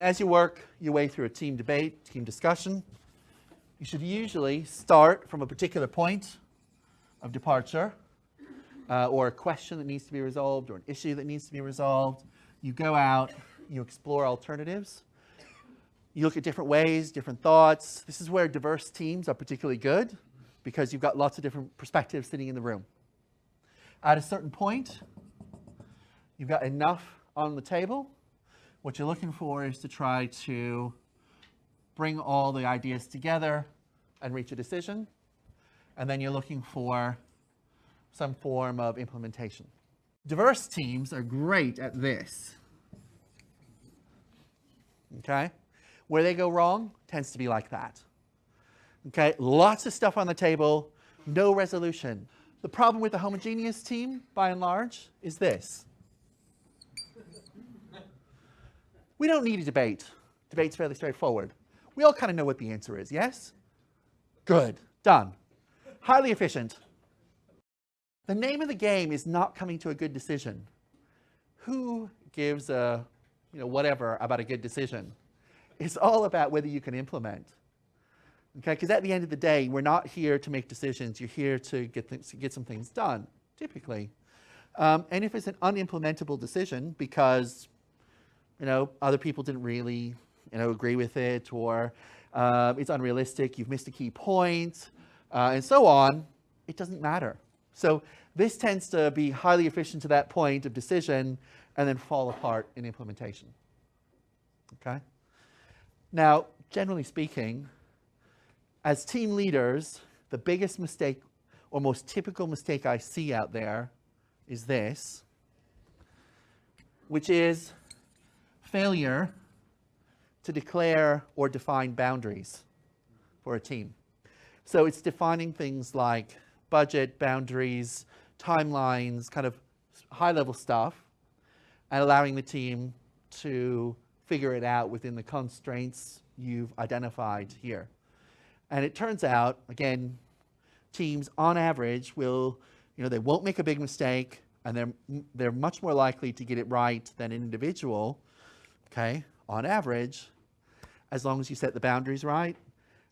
As you work your way through a team debate, team discussion, you should usually start from a particular point of departure, or a question that needs to be resolved, or an issue that needs to be resolved. You go out, you explore alternatives. You look at different ways, different thoughts. This is where diverse teams are particularly good, because you've got lots of different perspectives sitting in the room. At a certain point, you've got enough on the table. What you're looking for is to try to bring all the ideas together and reach a decision. And then you're looking for some form of implementation. Diverse teams are great at this. Okay? Where they go wrong tends to be like that. Okay? Lots of stuff on the table, no resolution. The problem with the homogeneous team, by and large, is this. We don't need a debate. Debate's fairly straightforward. We all kind of know what the answer is, yes? Good. Done. Highly efficient. The name of the game is not coming to a good decision. Who gives a, whatever about a good decision? It's all about whether you can implement. Okay? Because at the end of the day, we're not here to make decisions. You're here to get some things done, typically. And if it's an unimplementable decision because other people didn't really, agree with it, or it's unrealistic, you've missed a key point, and so on, it doesn't matter. So this tends to be highly efficient to that point of decision and then fall apart in implementation. Okay? Now, generally speaking, as team leaders, the biggest mistake or most typical mistake I see out there is this, which is failure to declare or define boundaries for a team. So it's defining things like budget, boundaries, timelines, kind of high-level stuff, and allowing the team to figure it out within the constraints you've identified here. And it turns out, again, teams on average will, they won't make a big mistake, and they're much more likely to get it right than an individual. Okay, on average, as long as you set the boundaries right,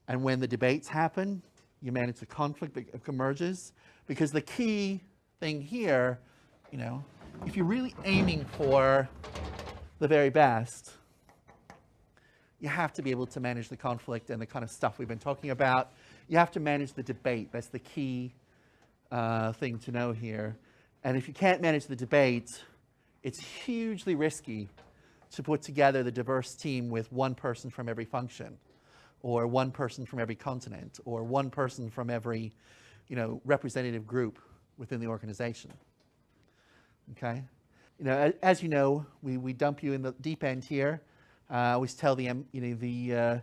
and when the debates happen, you manage the conflict that emerges. Because the key thing here, if you're really aiming for the very best, you have to be able to manage the conflict and the kind of stuff we've been talking about. You have to manage the debate. That's the key thing to know here. And if you can't manage the debate, it's hugely risky to put together the diverse team with one person from every function, or one person from every continent, or one person from every, representative group within the organization. Okay? As you know, we dump you in the deep end here. I always tell the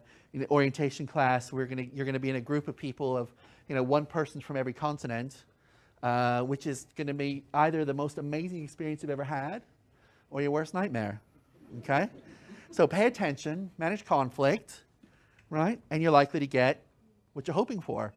orientation class, you're gonna be in a group of people of, one person from every continent, which is gonna be either the most amazing experience you've ever had, or your worst nightmare. Okay? So pay attention, manage conflict, right? And you're likely to get what you're hoping for.